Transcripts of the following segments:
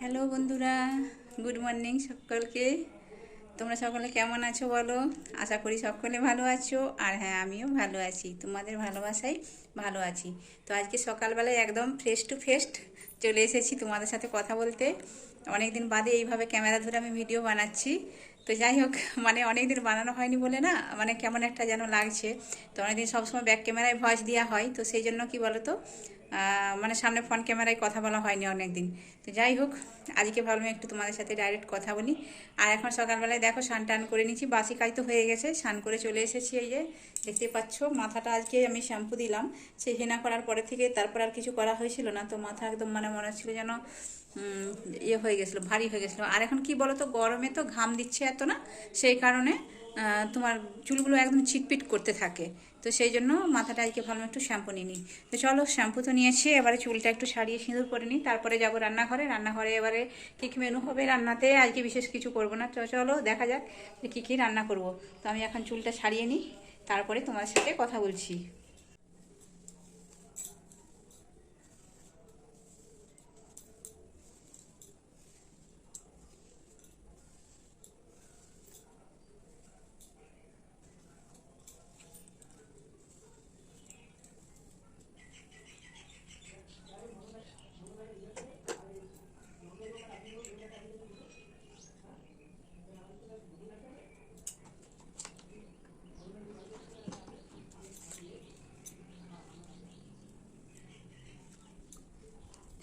Hello বন্ধুরা, good morning সকলকে। তোমরা সকলে কেমন আছো বলো? আশা করি সকলে ভালো আছো। আর হ্যাঁ, আমিও ভালো আছি, তোমাদের ভালোবাসায় ভালো আছি। তো আজকে সকালবেলায় একদম ফ্রেশ টু ফেস্ট চলে এসেছি তোমাদের সাথে কথা বলতে। অনেক দিন বাদে এইভাবে ক্যামেরা ধরে আমি ভিডিও বানাচ্ছি। তো যাই হোক, মানে অনেক দিন বানানো হয়নি বলে না, মানে কেমন একটা যেন লাগছে। তো অনেকদিন সবসময় ব্যাক ক্যামেরায় ভয়েস দেওয়া হয়, তো সেই জন্য কি বলো তো, মানে সামনে ফ্রন্ট ক্যামেরায় কথা বলা হয়নি অনেক দিন। তো যাই হোক, আজকে ভাবলাম একটু তোমাদের সাথে ডাইরেক্ট কথা বলি। আর এখন সকালবেলায় দেখো স্নান টান করে নিচ্ছি, বাসি কাজ তো হয়ে গেছে, স্নান করে চলে এসেছি। এই যে দেখতে পাচ্ছ, মাথাটা আজকে আমি শ্যাম্পু দিলাম। সেই হেনা করার পরে থেকে তারপর আর কিছু করা হয়েছিল না, তো মাথা একদম মানে মনে হচ্ছিল যেন ইয়ে হয়ে গেছিলো, ভারী হয়ে গেছিলো। আর এখন কি বলো তো, গরমে তো ঘাম দিচ্ছে এত না, সেই কারণে তোমার চুলগুলো একদম চিটপিট করতে থাকে। তো সেই জন্য মাথাটা আজকে ভালো একটু শ্যাম্পু নিয়ে নিই। তো চলো, শ্যাম্পু তো নিয়েছি, এবারে চুলটা একটু সারিয়ে সিঁদুর করে নিই, তারপরে যাবো রান্নাঘরে। রান্নাঘরে এবারে কী কী মেনু হবে রান্নাতে, আজকে বিশেষ কিছু করবো না। তো চলো দেখা যাক যে কী কী রান্না করব। তো আমি এখন চুলটা সারিয়ে নিই, তারপরে তোমার সাথে কথা বলছি।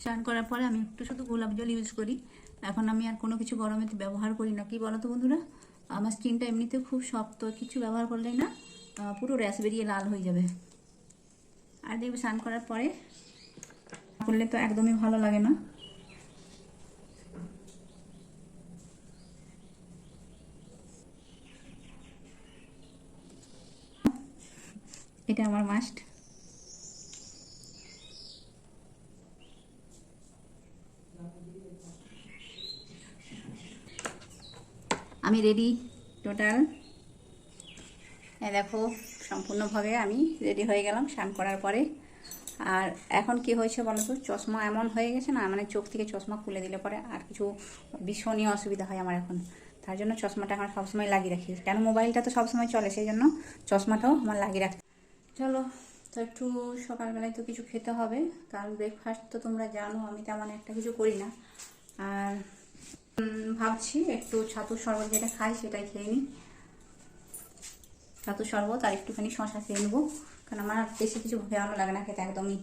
স্নান করার পরে আমি একটু শুধু গোলাপ জল ইউজ করি। এখন আমি আর কোনো কিছু গরমেতে ব্যবহার করি না। কি বলো তো বন্ধুরা, আমার স্কিনটা এমনিতে খুব শক্ত, কিছু ব্যবহার করলেই না পুরো র্যাশ বেরিয়ে লাল হয়ে যাবে। আর দেখবে স্নান করার পরে করলে তো একদমই ভালো লাগে না। এটা আমার মাস্ট। আমি রেডি টোটাল। দেখো, সম্পূর্ণভাবে আমি রেডি হয়ে গেলাম স্নান করার পরে। আর এখন কি হয়েছে বলো তো, চশমা এমন হয়ে গেছে না, মানে চোখ থেকে চশমা খুলে দিলে পরে আর কিছু ভীষণই অসুবিধা হয় আমার এখন। তার জন্য চশমাটা আমার সবসময় লাগিয়ে রাখি, কেন মোবাইলটা তো সবসময় চলে, সেই জন্য চশমাটাও আমার লাগিয়ে রাখি। চলো, তো একটু সকালবেলায় তো কিছু খেতে হবে, কারণ ব্রেকফাস্ট তো তোমরা জানো আমি তেমন একটা কিছু করি না। আর ভাবছি একটু ছাতুর শরবত যেটা খাই সেটাই খেয়ে নিই। ছাতুর শরবত আর একটুখানি শশা খেয়ে নেবো, কারণ আমার বেশি কিছু ভালো লাগে না খেতে একদমই।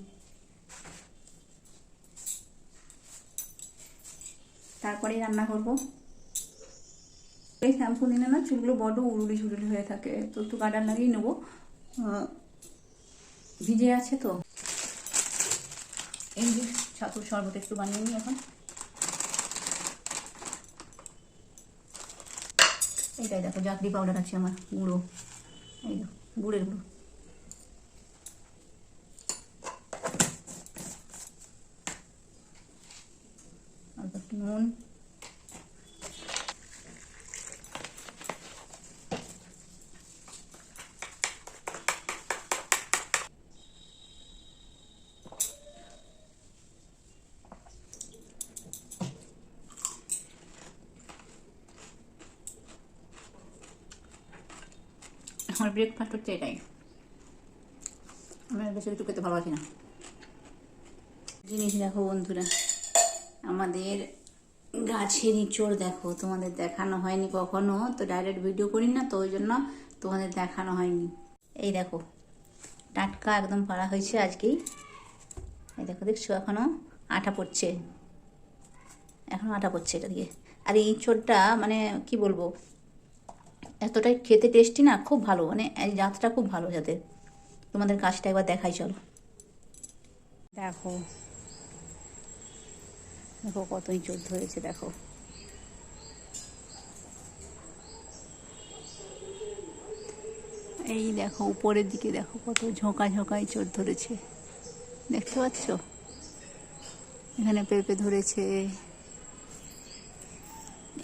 তারপরেই রান্না করবো। এই শ্যাম্পু নিলে না চুলগুলো বড্ড উরুলি ঝুরুলি হয়ে থাকে, তো একটু গার্ডার লাগিয়ে নেবো, ভিজে আছে তো। এই যে ছাতুর শরবত একটু বানিয়ে নিই এখন। এইটাই দেখো, জাগরি পাউডার আছে আমার, গুঁড়ো, এই দেখো গুড়ের গুঁড়ো। অল্প একটু নুন, আমার ব্রেকফাস্ট হচ্ছে এটাই। আমি বেশি কিছু খেতে ভালোবাসি না। জিনিস দেখো বন্ধুরা, আমাদের গাছের ইঁচড় দেখো, তোমাদের দেখানো হয়নি কখনো, তো ডাইরেক্ট ভিডিও করি না, তো ওই জন্য তোমাদের দেখানো হয়নি। এই দেখো, টাটকা একদম পাড়া হয়েছে আজকেই। এই দেখো, দেখছো এখনো আঠা পড়ছে, এখনো আঠা পড়ছে এটা দিয়ে। আর এই ইঁচড়টা মানে কি বলবো, এতটাই খেতে টেস্টি না, খুব ভালো, মানে এই জাতটা খুব ভালো জাতের। তোমাদের গাছটা একবার দেখাই চলো। দেখো দেখো কত ইঁচড় ধরেছে দেখো। এই দেখো উপরের দিকে দেখো কত ঝোঁকা ঝোঁকা ইঁচড় ধরেছে, দেখতে পাচ্ছ? এখানে পেঁপে ধরেছে,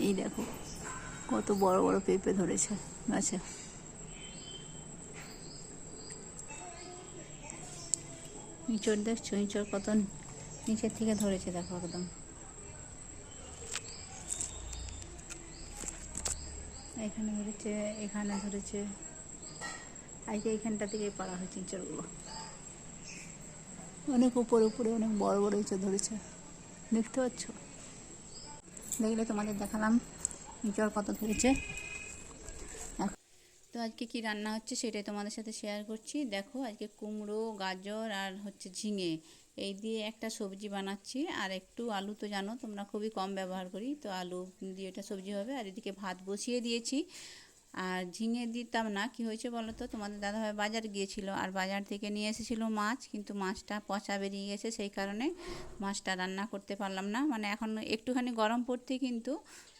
এই দেখো কত বড় বড় পেঁপে ধরেছে গাছে। ইঁচড় দেখছো, ইঁচড় কত নিচের থেকে ধরেছে দেখো একদম। এখানে ধরেছে, এখানে ধরেছে, আজকে এইখানটা থেকে পাড়া হয়েছে ইঁচড়গুলো, অনেক উপরে উপরে অনেক বড় বড় ইঁচড় ধরেছে, দেখতে পাচ্ছ? দেখলে তোমাদের দেখালাম ইঁচড় কত ধরেছে। তো আজকে কি রান্না হচ্ছে সেটাই তোমাদের সাথে শেয়ার করছি। দেখো আজকে কুমড়ো, গাজর আর হচ্ছে ঝিঙে এই দিয়ে একটা সবজি বানাচ্ছি, আর একটু আলু তো জানো তোমরা খুবই কম ব্যবহার করি, তো আলু দিয়ে এটা সবজি হবে। আর এদিকে ভাত বসিয়ে দিয়েছি। আর ঝিঙে দিতাম না, কি হয়েছে বলো তো, তোমাদের দাদাভাই বাজার গিয়েছিল আর বাজার থেকে নিয়ে এসেছিলো মাছ, কিন্তু মাছটা পচা বেরিয়ে গেছে, সেই কারণে মাছটা রান্না করতে পারলাম না। মানে এখন একটুখানি গরম পড়তে কিন্তু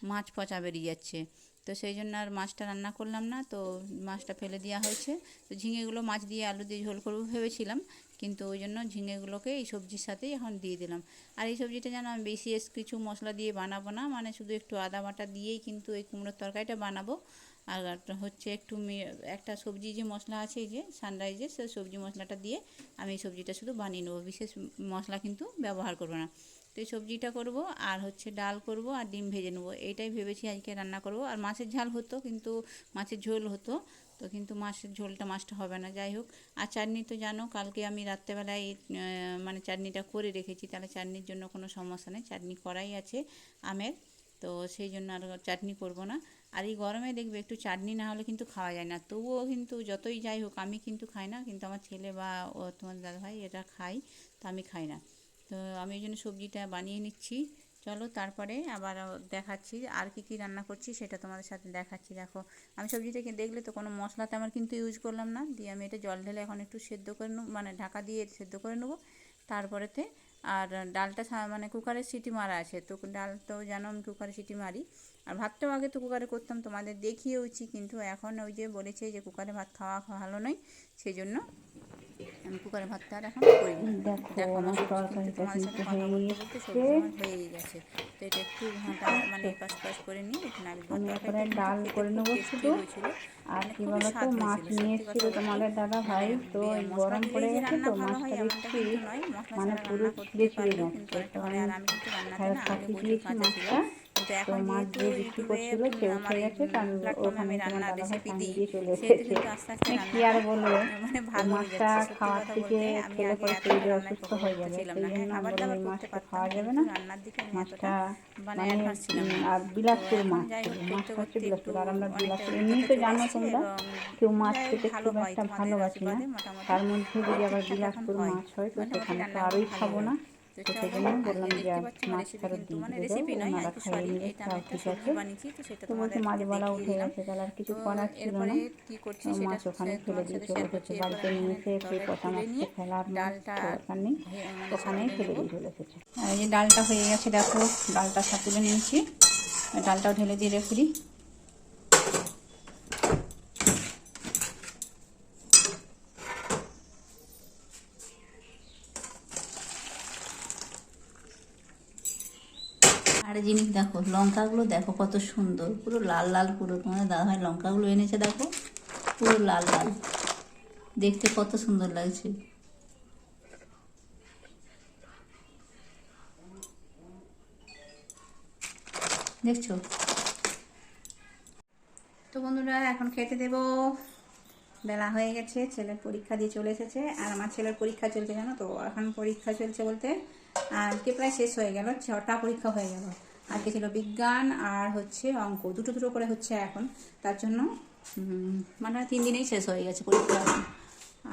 মাছ পচা বেরিয়ে যাচ্ছে, তো সেই জন্য আর মাছটা রান্না করলাম না, তো মাছটা ফেলে দেওয়া হয়েছে। তো ঝিঙেগুলো মাছ দিয়ে আলু দিয়ে ঝোল করবো ভেবেছিলাম, কিন্তু ওই জন্য ঝিঙেগুলোকে এই সবজির সাথেই এখন দিয়ে দিলাম। আর এই সবজিটা যেন আমি বিশেষ কিছু মশলা দিয়ে বানাবো না, মানে শুধু একটু আদা বাটা দিয়েই কিন্তু এই কুমড়োর তরকারিটা বানাবো। আর হচ্ছে একটু একটা সবজি যে মশলা আছে, এই যে সানরাইজের, সেই সবজি মশলাটা দিয়ে আমি এই সবজিটা শুধু বানিয়ে নেবো, বিশেষ মশলা কিন্তু ব্যবহার করবো না। তো এই সবজিটা করব, আর হচ্ছে ডাল করব, আর ডিম ভেজে নেবো, এইটাই ভেবেছি আজকে রান্না করব। আর মাছের ঝাল হতো, কিন্তু মাছের ঝোল হতো, তো কিন্তু মাছের ঝোলটা মাছটা হবে না, যাই হোক। আর চাটনি তো জানো কালকে আমি রাত্রেবেলায় মানে চাটনিটা করে রেখেছি, তাহলে চাটনির জন্য কোনো সমস্যা নেই, চাটনি করাই আছে আমের, তো সেই জন্য আর চাটনি করব না। আর এই গরমে দেখবে একটু চাটনি না হলে কিন্তু খাওয়া যায় না, তবুও কিন্তু যতই যাই হোক আমি কিন্তু খাই না, কিন্তু আমার ছেলে বা তোমার দাদাভাই এটা খাই, তো আমি খাই না। তো আমি এই জন্য সবজিটা বানিয়ে নিচ্ছি। চলো তারপরে আবার দেখাচ্ছি আর কি কি রান্না করছি, সেটা তোমাদের সাথে দেখাচ্ছি। দেখো আমি সবজিটাকে দেখলে তো কোনো মশলাতে আমার কিন্তু ইউজ করলাম না, দিয়ে আমি এটা জল ঢেলে এখন একটু সেদ্ধ করে নেবো, মানে ঢাকা দিয়ে সেদ্ধ করে নেবো তারপরেতে। আর ডালটা মানে কুকারে সিটি মারা আছে, তো ডাল তো জানো আমি কুকারে সিটি মারি। আর ভাতটাও আগে তো কুকারে করতাম, তোমাদের দেখিয়েওছি, কিন্তু এখন ওই যে বলেছে যে কুকারে ভাত খাওয়া ভালো নয়, সেই জন্য আমি কুকারে ভাতটা আর এখন করি না। দেখো আমার সবজি কিন্তু তোমাদের সাথে কথা বলতে বলতে সবজি আমার হয়েই গেছে, তো এটা একটু ঘাঁটা মানে এপাশ পাশ করে নিয়ে একটু নাড়ি দেবো। তরকারিটা কিন্তু খেতে খুব টেস্টি হয়েছিল, মানে খুবই স্বাদ হয়েছিল, সত্যি কথা বলতে। মানে মশলা দিলেই যে রান্না ভালো হয় এমনটা কিন্তু নয়, মশলা ছাড়া রান্না করতে পারলেও কিন্তু অনেকটা ভালো হয়। আর আমি কিন্তু রান্নাতে না আগে প্রচুর কাঁচা ছিলাম, কিন্তু এখন যেহেতু ইউটিউবে আমার এই প্ল্যাটফর্মে আমি রান্নার রেসিপি দিই, সেহেতু কিন্তু আস্তে আস্তে রান্নাটা মানে ভালো হয়ে যাচ্ছে। সত্যি কথা বলতে আমি আগে এতটা রান্নায় পারদর্শী ছিলাম না, হ্যাঁ খাবার দাবার করতে পারতাম, কিন্তু রান্নার দিকে আমি এতটা মানে অ্যাডভান্স ছিলাম না। তো এখন যাই হোক করতে করতে একটু অনেকটা অভিজ্ঞতা চলে এসেছে, এবং যাই হোক ভালো হয় তোমাদের আশীর্বাদে মোটামুটি ঠিকঠাক এখন হয়, মোটামুটি রান্নাগুলো ভালো হয়। তো চলো আজকে দেখতে পাচ্ছ আমার রেসিপি, কিন্তু মানে রেসিপি নয় আজকে, সরি, এটা আমি একটা সবজি বানিয়েছি, তো সেটা তোমাদেরকে দেখিয়ে দিলাম। তো এরপরে কি করছি সেটা তোমাদের সাথে শেয়ার করছি। এরপর আমি এখানে তরকারি তুলে নিয়ে ডালটা মানে সাঁতুলে নেব। আর এই যে ডালটা হয়ে গেছে, দেখো ডালটা সাঁতুলে নিয়েছি, ডালটাও ঢেলে দিয়ে রেখে দিই। আর জিনিস দেখো, লঙ্কাগুলো দেখো কত সুন্দর, পুরো লাল লাল, পুরো তোমাদের দাদাভাই লঙ্কাগুলো এনেছে দেখো, পুরো লাল লাল, দেখতে কত সুন্দর লাগছে। দেখছো? তো বন্ধুরা এখন খেতে দেব, বেলা হয়ে গেছে, ছেলের পরীক্ষা দিয়ে চলে এসেছে। আর আমার ছেলের পরীক্ষা চলছে জানো তো, এখন পরীক্ষা চলছে বলতে আজকে প্রায় শেষ হয়ে গেল, 6টা পরীক্ষা হয়ে গেল। আজকে ছিল বিজ্ঞান আর হচ্ছে অঙ্ক, দুটো দুটো করে হচ্ছে এখন, তার জন্য মানে 3 দিনেই শেষ হয়ে গেছে পরীক্ষা এখন।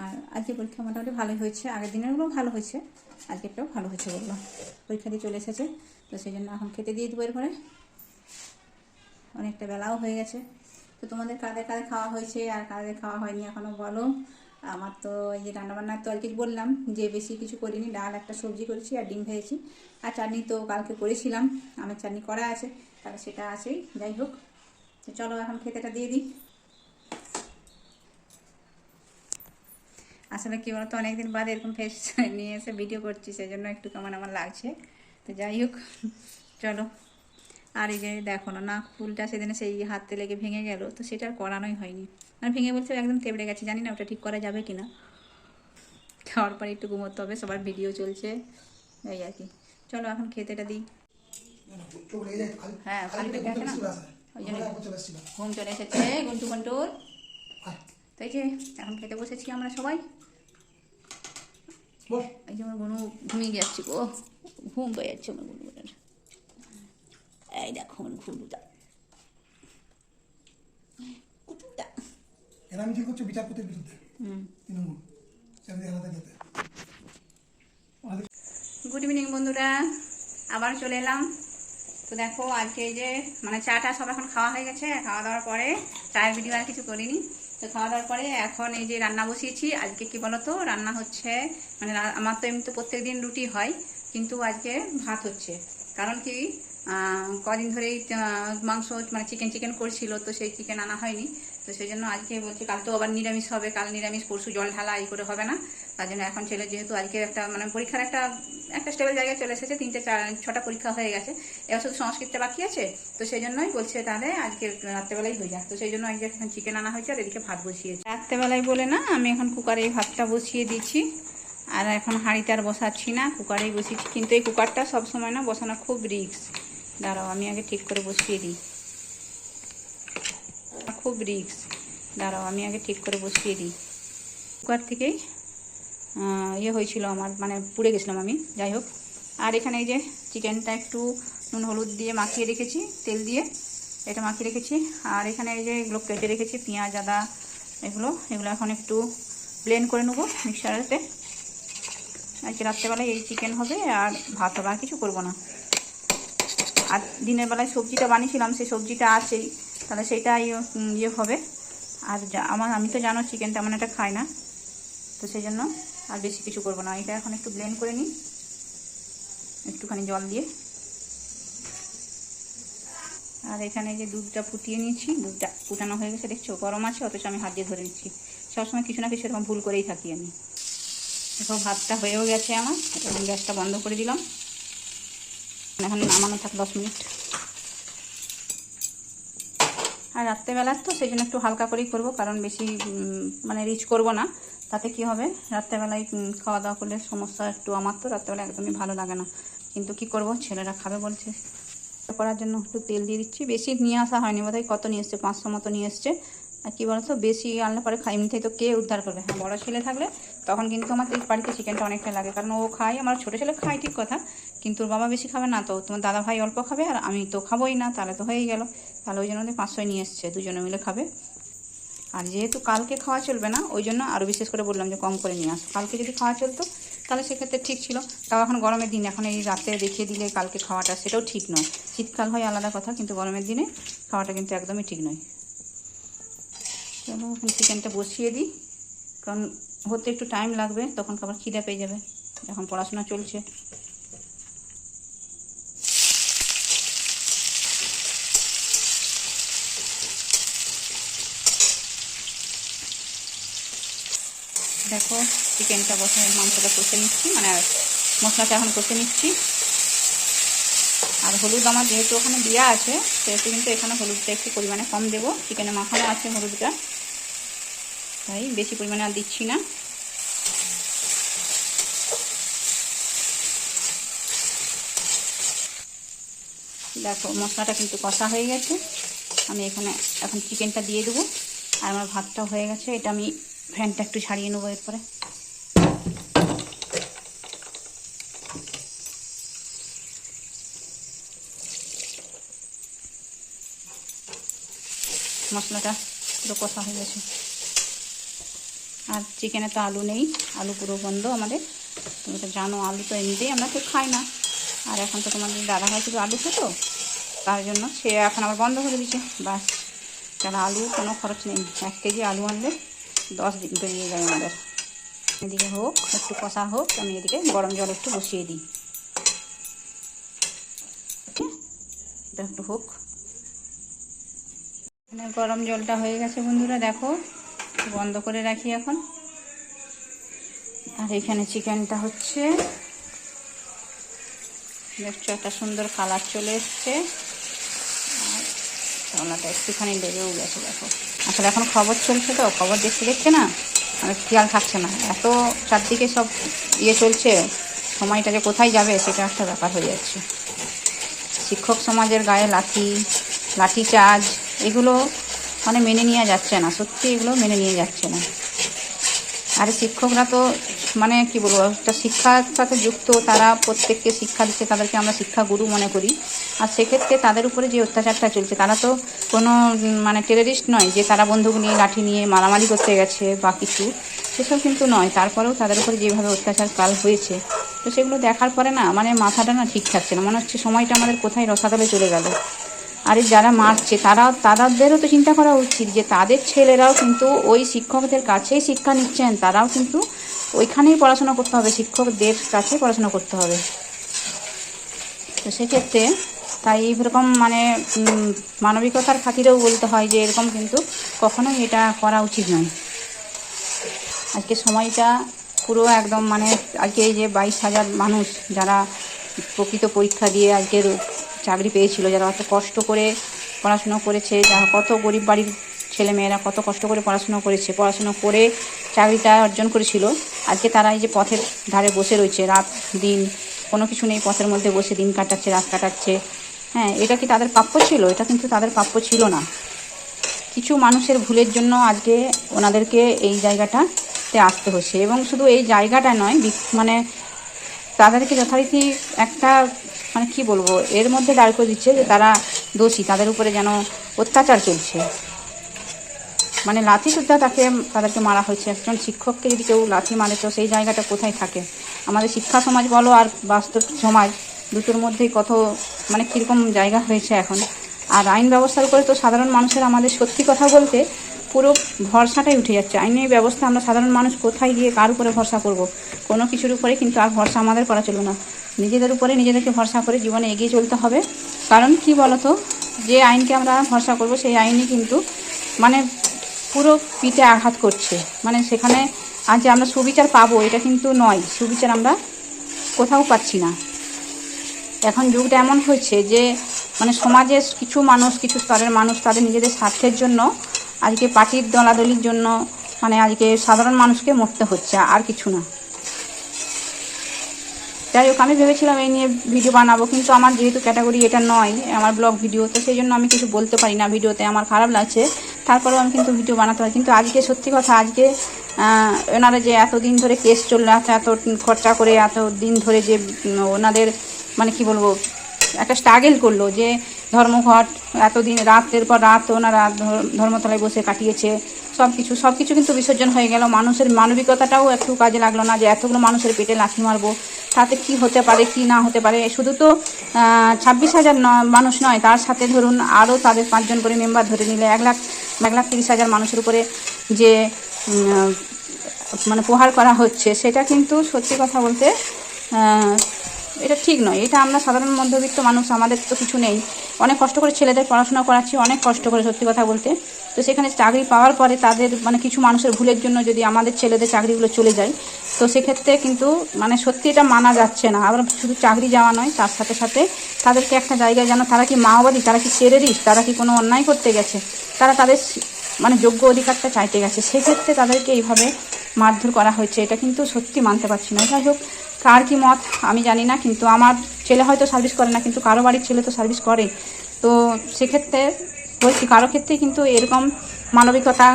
আর আজকে পরীক্ষা মোটামুটি ভালোই হয়েছে, আগের দিনেরগুলো ভালো হয়েছে, আজকেরটাও ভালো হয়েছে বললো, পরীক্ষা দিয়ে চলে এসেছে, তো সেই জন্য এখন খেতে দিয়ে দেবো। এরপরে অনেকটা বেলাও হয়ে গেছে, তো তোমাদের কাদের কাদের খাওয়া হয়েছে আর কাদের খাওয়া হয়নি এখনও বলো। আমার তো এই যে রান্নাবান্নার তো আর কিছু বললাম যে বেশি কিছু করিনি, ডাল একটা সবজি করেছি আর ডিম ভেজেছি, আর চাটনি তো কালকে করেছিলাম, আমার চাটনি করা আছে, তাহলে সেটা আছেই। যাই হোক, তো চলো এখন খেতেটা দিয়ে দিই। আসলে কী বলতো, অনেকদিন বাদে এরকম ফেস নিয়ে এসে ভিডিও করছি, সেই জন্য একটু কেমন আমার লাগছে, তো যাই হোক চলো। আর এই যে দেখো না, নাক ফুলটা সেদিনে সেই হাতে লেগে ভেঙে গেল, তো সেটা আর করানোই হয়নি, মানে ভেঙে বলছে একদম তেবড়ে গেছে, জানি না ওটা ঠিক করা যাবে কি না, খাওয়ার পরে একটু ঘুমোতে হবে, সবার ভিডিও চলছে, এই আর কি। চলো এখন খেতেটা দিই। হ্যাঁ খালি পেটে আছে না, ওই জন্য ঘুম চলে এসেছে গুন্টু কন্টুর। তো এই যে এখন খেতে বসেছি আমরা সবাই। এই যে আমার গুনু ঘুমিয়ে যাচ্ছে গো, ঘুম পেয়ে যাচ্ছে আমার গুনুটার। এই দেখো আমার ঘুনুটা কুটুটা। এরা মিছিল করছে বিচারপতির বিরুদ্ধে তৃণমূল। গুড ইভিনিং বন্ধুরা, আবার চলে এলাম। তো দেখো আজকে এই যে মানে চাটা সব এখন খাওয়া হয়ে গেছে। খাওয়া দাওয়ার পরে চায়ের ভিডিও আর কিছু করিনি। তো খাওয়া দাওয়ার পরে এখন এই যে রান্না বসিয়েছি। আজকে কি বলতো রান্না হচ্ছে, মানে আমার তো এমনি তো প্রত্যেক দিন রুটি হয়, কিন্তু আজকে ভাত হচ্ছে। কারণ কি কদিন ধরেই মাংস মানে চিকেন করছিল, তো সেই চিকেন আনা হয়নি। তো সেই জন্য আজকে বলছি কাল তো আবার নিরামিষ হবে, কাল নিরামিষ পরশু জল ঢালা এই করে হবে না। তার জন্য এখন ছেলে যেহেতু আজকে একটা মানে পরীক্ষার একটা স্টেবল জায়গায় চলে এসেছে, 3-4-6টা পরীক্ষা হয়ে গেছে, এবার শুধু সংস্কৃতটা বাকি আছে। তো সেই জন্যই বলছে তাহলে আজকে রাত্রেবেলাই হয়ে যাক। তো সেই জন্য আজকে এখন চিকেন আনা হয়েছে আর এদিকে ভাত বসিয়েছি। রাত্রেবেলায় বলে না আমি এখন কুকারে এই ভাতটা বসিয়ে দিচ্ছি, আর এখন হাঁড়িতে আর বসাচ্ছি না, কুকারেই বসিয়েছি। কিন্তু এই কুকারটা সবসময় না বসানো খুব রিস্ক। দাঁড়াও আমি আগে ঠিক করে বসিয়ে দিই, খুব রিস্ক। দাঁড়াও আমি আগে ঠিক করে বসিয়ে দিই। কুকার থেকেই ইয়ে হয়েছিল আমার, মানে পুড়ে গেছিলাম আমি, যাই হোক। আর এখানে এই যে চিকেনটা একটু নুন হলুদ দিয়ে মাখিয়ে রেখেছি, তেল দিয়ে এটা মাখিয়ে রেখেছি। আর এখানে এই যে এগুলো কেটে রেখেছি, পেঁয়াজ আদা এগুলো এখন একটু ব্লেন্ড করে নেবো মিক্সারেতে। আজকে রাত্রেবেলায় এই চিকেন হবে আর ভাত হবে, আর কিছু করবো না। আর দিনের বেলায় সবজিটা বানিয়েছিলাম, সেই সবজিটা আছেই, তাহলে সেইটা ইয়ে হবে। আর আমি তো জানো চিকেন তেমন একটা খাই না, তো সেই জন্য আর বেশি কিছু করবো না। এটা এখন একটু ব্লেন্ড করে নিই একটুখানি জল দিয়ে। আর এখানে যে দুধটা ফুটিয়ে নিয়েছি, দুধটা ফুটানো হয়ে গেছে, দেখছো গরম আছে, অথচ আমি হাত দিয়ে ধরে নিচ্ছি। সবসময় কিছু না কিছু এরকম ভুল করেই থাকি আমি। দেখো ভাতটা হয়েও গেছে আমার, এখন গ্যাসটা বন্ধ করে দিলাম। এখন নামানো থাক 10 মিনিট। আর রাত্রেবেলার তো সেই জন্য একটু হালকা করেই করবো, কারণ বেশি মানে রিচ করবো না। তাতে কি হবে, রাত্রেবেলায় খাওয়া দাওয়া করলে সমস্যা একটু। আমার তো রাত্রেবেলা একদমই ভালো লাগে না, কিন্তু কি করব, ছেলেরা খাবে বলছে। করার জন্য একটু তেল দিয়ে দিচ্ছি। বেশি নিয়ে আসা হয়নি, বোধহয় কত নিয়ে এসছে, 500 মতো নিয়ে এসছে। আর কী বলতো, বেশি আনলে পরে এমনিতেই তো কে উদ্ধার করবে। হ্যাঁ, বড়ো ছেলে থাকলে তখন কিন্তু আমার এই বাড়িতে চিকেনটা অনেকটা লাগে, কারণ ও খায়, আমার ছোটো ছেলে খায় ঠিক কথা, কিন্তু ওর বাবা বেশি খাবে না। তো তোমার দাদা ভাই অল্প খাবে আর আমি তো খাবোই না, তাহলে তো হয়েই গেল। তাহলে ওই জন্য 500 নিয়ে এসছে, দুজনে মিলে খাবে। আর যেহেতু কালকে খাওয়া চলবে না, ওই জন্য আরও বিশেষ করে বললাম যে কম করে নিয়ে আসো। কালকে যদি খাওয়া চলতো তাহলে সেক্ষেত্রে ঠিক ছিল। তাও এখন গরমের দিন, এখন এই রাতে দেখিয়ে দিলে কালকে খাওয়াটা, সেটাও ঠিক নয়। শীতকাল হয় আলাদা কথা, কিন্তু গরমের দিনে খাওয়াটা কিন্তু একদমই ঠিক নয়। চলো এখন চিকেনটা বসিয়ে দিই, কারণ হতে একটু টাইম লাগবে, তখন খাবার খিদে পেয়ে যাবে, এখন পড়াশোনা চলছে। দেখো চিকেনটা বসে মাংসটা কষে নিচ্ছি, মানে মশলাটা এখন কষে নিচ্ছি। আর হলুদ আমার যেহেতু ওখানে দেওয়া আছে, সেহেতু কিন্তু এখানে হলুদটা একটু পরিমাণে কম দেবো। চিকেনে মাখানো আছে হলুদটা, তাই বেশি পরিমাণে আর দিচ্ছি না। দেখো মশলাটা কিন্তু কষা হয়ে গেছে। আমি এখানে এখন চিকেনটা দিয়ে দেবো, আর আমার ভাতটা হয়ে গেছে। এটা আমি ফ্যানটা একটু ছাড়িয়ে নেবো এরপরে। মশলাটা পুরো কষা হয়ে গেছে। আর চিকেনে তো আলু নেই, আলু পুরো বন্ধ আমাদের। তুমি তো জানো আলু তো এমনিতেই আমরা তো খাই না, আর এখন তো তোমাদের দাদা ভাই শুধু আলু খেতো, তার জন্য সে এখন আবার বন্ধ করে দিচ্ছে। বাস, তাহলে আলু কোনো খরচ নেই। 1 কেজি আলু আনলে 10 দিন বেরিয়ে যায় আমাদের। এদিকে হোক, একটু কষা হোক, আমি এদিকে গরম জল একটু বসিয়ে দিই। এটা একটু হোক। গরম জলটা হয়ে গেছে বন্ধুরা, দেখো বন্ধ করে রাখি এখন। আর এখানে চিকেনটা হচ্ছে, দেখছো একটা সুন্দর কালার চলে এসছে, আর রান্নাটা একটুখানি লেগেও গেছে। দেখো আসলে এখন খবর চলছে, তো খবর দেখতে না আমার খেয়াল থাকছে না, এত চারদিকে সব ইয়ে চলছে, সময়টা যে কোথায় যাবে সেটা একটা ব্যাপার হয়ে যাচ্ছে। শিক্ষক সমাজের গায়ে লাথি, লাঠিচার্জ, এগুলো মানে মেনে নেওয়া যাচ্ছে না, সত্যি এগুলো মেনে নিয়ে যাচ্ছে না। আর শিক্ষকরা তো মানে কি বলবো, একটা শিক্ষার সাথে যুক্ত, তারা প্রত্যেককে শিক্ষা দিচ্ছে, তাদেরকে আমরা শিক্ষাগুরু মনে করি। আর সেক্ষেত্রে তাদের উপরে যে অত্যাচারটা চলছে, তারা তো কোনো মানে টেররিস্ট নয় যে তারা বন্দুক নিয়ে লাঠি নিয়ে মারামারি করতে গেছে বা কিছু, সেসব কিন্তু নয়। তারপরেও তাদের উপরে যেভাবে অত্যাচার কাল হয়েছে, তো সেগুলো দেখার পরে না মানে মাথাটা না ঠিক থাকছে না, মনে হচ্ছে সময়টা আমাদের কোথায় রসাতলে চলে গেল। আর যারা মারছে তাদেরও তো চিন্তা করা উচিত যে তাদের ছেলেরাও কিন্তু ওই শিক্ষকদের কাছেই শিক্ষা নিচ্ছেন, তারাও কিন্তু ওইখানেই পড়াশোনা করতে হবে, শিক্ষকদের কাছেই পড়াশোনা করতে হবে। তো সেক্ষেত্রে তাই এরকম মানে মানবিকতার খাতিরেও বলতে হয় যে এরকম কিন্তু কখনোই এটা করা উচিত নয়। আজকে সময়টা পুরো একদম মানে আজকে এই যে 22,000 মানুষ যারা প্রকৃত পরীক্ষা দিয়ে আজকের চাকরি পেয়েছিল, যারা অত কষ্ট করে পড়াশুনো করেছে, যারা কত গরিব বাড়ির ছেলেমেয়েরা কত কষ্ট করে পড়াশুনো করেছে, পড়াশুনো করে চাকরিটা অর্জন করেছিল, আজকে তারা এই যে পথের ধারে বসে রয়েছে, রাত দিন কোনো কিছু নেই, পথের মধ্যে বসে দিন কাটাচ্ছে, রাত কাটাচ্ছে। হ্যাঁ, এটা কি তাদের প্রাপ্য ছিল? এটা কিন্তু তাদের প্রাপ্য ছিল না। কিছু মানুষের ভুলের জন্য আজকে ওনাদেরকে এই জায়গাটাতে আসতে হচ্ছে। এবং শুধু এই জায়গাটা নয়, মানে তাদেরকে যথারীতি একটা মানে কি বলবো, এর মধ্যে দাঁড় করে দিচ্ছে যে তারা দোষী, তাদের উপরে যেন অত্যাচার চলছে। মানে লাঠি সুদ্ধা তাদেরকে মারা হয়েছে। একজন শিক্ষককে যদি কেউ লাঠি মারে তো সেই জায়গাটা কোথায় থাকে? আমাদের শিক্ষা সমাজ বলো আর বাস্তব সমাজ, দুটোর মধ্যেই কত মানে কীরকম জায়গা হয়েছে এখন। আর আইন ব্যবস্থার উপরে তো সাধারণ মানুষের আমাদের সত্যি কথা বলতে পুরো ভরসাটাই উঠে যাচ্ছে। আইনি ব্যবস্থা আমরা সাধারণ মানুষ কোথায় গিয়ে কার উপরে ভরসা করব? কোনো কিছুর উপরে কিন্তু আর ভরসা আমাদের করা চলবে না। নিজেদের উপরে নিজেদেরকে ভরসা করে জীবনে এগিয়ে চলতে হবে। কারণ কি বলতো, যে আইনকে আমরা ভরসা করব সেই আইনই কিন্তু মানে পুরো পিঠে আঘাত করছে। মানে সেখানে আজ যে আমরা সুবিচার পাবো এটা কিন্তু নয়, সুবিচার আমরা কোথাও পাচ্ছি না। এখন যুগটা এমন হয়েছে যে মানে সমাজের কিছু মানুষ, কিছু স্তরের মানুষ তাদের নিজেদের স্বার্থের জন্য আজকে পার্টির দলাদলির জন্য মানে আজকে সাধারণ মানুষকে মরতে হচ্ছে, আর কিছু না। যাই হোক, আমি ভেবেছিলাম এই নিয়ে ভিডিও বানাবো, কিন্তু আমার যেহেতু ক্যাটাগরি এটা নয়, আমার ব্লগ ভিডিও, তো সেই জন্য আমি কিছু বলতে পারি না ভিডিওতে, আমার খারাপ লাগছে। তারপরেও আমি কিন্তু ভিডিও বানাতে পারি। কিন্তু আজকে সত্যি কথা, আজকে ওনারা যে এতদিন ধরে কেস চললো, এত খরচা করে এত দিন ধরে যে ওনাদের মানে কি বলবো একটা স্ট্রাগল করলো, যে ধর্মঘট এতদিন রাতের পর রাত ওনারা ধর্মতলায় বসে কাটিয়েছে, সব কিছু কিন্তু বিসর্জন হয়ে গেল। মানুষের মানবিকতাটাও একটু কাজে লাগলো না, যে এতগুলো মানুষের পেটে লাথি মারবো, তাতে কি হতে পারে কি না হতে পারে। শুধু তো 26,000 মানুষ নয়, তার সাথে ধরুন আরও তাদের 5 জন করে মেম্বার ধরে নিলে 1,30,000 মানুষের উপরে যে মানে প্রহার করা হচ্ছে, সেটা কিন্তু সত্যি কথা বলতে এটা ঠিক নয়। এটা আমরা সাধারণ মধ্যবিত্ত মানুষ, আমাদের তো কিছু নেই, অনেক কষ্ট করে ছেলেদের পড়াশোনা করাচ্ছি, অনেক কষ্ট করে সত্যি কথা বলতে। তো সেখানে চাকরি পাওয়ার পরে তাদের মানে কিছু মানুষের ভুলের জন্য যদি আমাদের ছেলেদের চাকরিগুলো চলে যায়, তো সেক্ষেত্রে কিন্তু মানে সত্যি এটা মানা যাচ্ছে না। আবার শুধু চাকরি যাওয়া নয়, তার সাথে সাথে তাদেরকে একটা জায়গায় যেন, তারা কি মাওবাদী, তারা কি টেররিস্ট, তারা কি কোনো অন্যায় করতে গেছে, তারা তাদের মানে যোগ্য অধিকারটা চাইতে গেছে, সেক্ষেত্রে তাদেরকে এইভাবে মারধর করা হয়েছে, এটা কিন্তু সত্যি মানতে পারছি না। যাই হোক, কার কি মত আমি জানি না, কিন্তু আমার ছেলে হয়তো সার্ভিস করে না, কিন্তু কারো বাড়ির ছেলে তো সার্ভিস করে। তো সেক্ষেত্রে বলছি, কারো ক্ষেত্রে কিন্তু এরকম মানবিকতা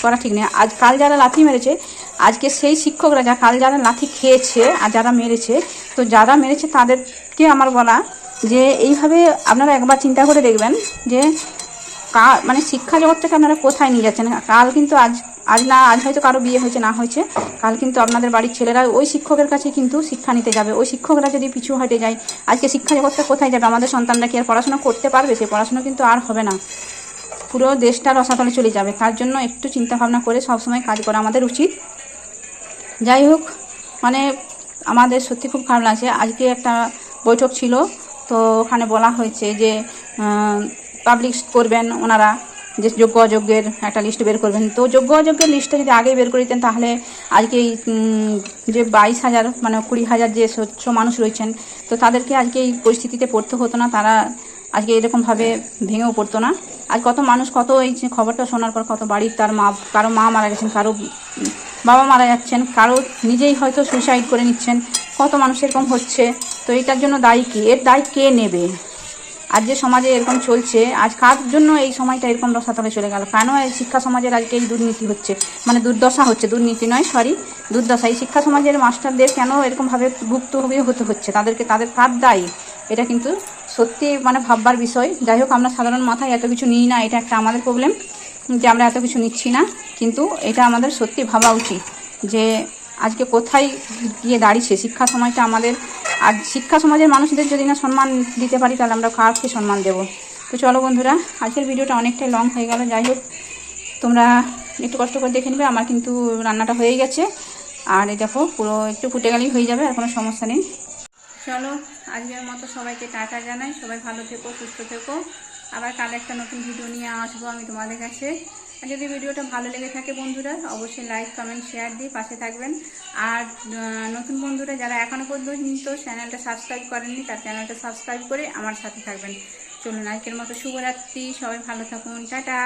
করা ঠিক নেই। কাল যারা লাথি মেরেছে, আজকে সেই শিক্ষকরা কাল যারা লাথি খেয়েছে আর যারা মেরেছে, তো যারা মেরেছে তাদেরকে আমার বলা যে এইভাবে আপনারা একবার চিন্তা করে দেখবেন যে মানে শিক্ষা জগৎটাকে আপনারা কোথায় নিয়ে যাচ্ছেন। কাল কিন্তু আজ হয়তো কারো বিয়ে হয়েছে না হয়েছে, কাল কিন্তু আপনাদের বাড়ির ছেলেরা ওই শিক্ষকের কাছে কিন্তু শিক্ষা নিতে যাবে। ওই শিক্ষকরা যদি পিছু হটে যায়, আজকে শিক্ষা জগৎটা কোথায় যাবে? আমাদের সন্তানরা কি আর পড়াশোনা করতে পারবে? সেই পড়াশোনা কিন্তু আর হবে না, পুরো দেশটা রসাতলে চলে যাবে। তার জন্য একটু চিন্তাভাবনা করে সবসময় কাজ করা আমাদের উচিত। যাই হোক, মানে আমাদের সত্যি খুব খারাপ লাগছে। আজকে একটা বৈঠক ছিল, তো ওখানে বলা হয়েছে যে পাবলিশ করবেন ওনারা, যে যোগ্য অযোগ্যের একটা লিস্ট বের করবেন। তো যোগ্য অযোগ্যের লিস্টটা যদি আগেই বের করে দিতেন, তাহলে আজকে এই যে 22,000 মানে 20,000 যে স্বচ্ছ মানুষ রয়েছেন, তো তাদেরকে আজকে এই পরিস্থিতিতে পড়তে হতো না, তারা আজকে এরকমভাবে ভেঙেও পড়তো না। আজ কত মানুষ, কত এই যে খবরটা শোনার পর কত বাড়ির তার কারো মা মারা গেছেন, কারো বাবা মারা যাচ্ছেন, কারো নিজেই হয়তো সুইসাইড করে নিচ্ছেন, কত মানুষ এরকম হচ্ছে। তো এটার জন্য দায়ী কি? এর দায়ী কে নেবে? আজ যে সমাজে এরকম চলছে, আজ কার জন্য এই সময়টা এরকম রসাতলে চলে গেল? কেন এই শিক্ষা সমাজের আজকে এই দুর্নীতি হচ্ছে, মানে দুর্দশা হচ্ছে, দুর্নীতি নয় সরি, দুর্দশা। এই শিক্ষা সমাজের মাস্টারদের কেন এরকমভাবে ভুক্তভোগী হতে হচ্ছে? তাদের কার দায়ী? এটা কিন্তু সত্যি মানে ভাববার বিষয়। যাই হোক, আমরা সাধারণ মাথায় এত কিছু নিই না, এটা একটা আমাদের প্রবলেম যে আমরা এত কিছু নিচ্ছি না। কিন্তু এটা আমাদের সত্যি ভাবা উচিত যে আজকে কোথায় গিয়ে দাঁড়িয়েছে শিক্ষা সমাজটা আমাদের। আর শিক্ষা সমাজের মানুষদের যদি না সম্মান দিতে পারি, তাহলে আমরা কাকে সম্মান দেব? তো চলো বন্ধুরা, আজকের ভিডিওটা অনেকটাই লং হয়ে গেল। যাই হোক, তোমরা একটু কষ্ট করে দেখে নেবে। আমার কিন্তু রান্নাটা হয়ে গেছে, আর এই দেখো পুরো একটু ফুটে গেলেই হয়ে যাবে, আর কোনো সমস্যা নেই। চলো, আজকের মতো সবাইকে টাটা জানাই। সবাই ভালো থেকো, সুস্থ থেকো। আবার কাল একটা নতুন ভিডিও নিয়ে আসবো আমি তোমাদের কাছে। আর যদি ভিডিওটা ভালো লেগে থাকে বন্ধুরা, অবশ্যই লাইক কমেন্ট শেয়ার দিয়ে পাশে থাকবেন। আর নতুন বন্ধুরা যারা এখনও পর্যন্ত চ্যানেলটা সাবস্ক্রাইব করেননি, তার চ্যানেলটা সাবস্ক্রাইব করে আমার সাথে থাকবেন। চলুন, আজকের মতো শুভরাত্রি, সবাই ভালো থাকুন, টাটা।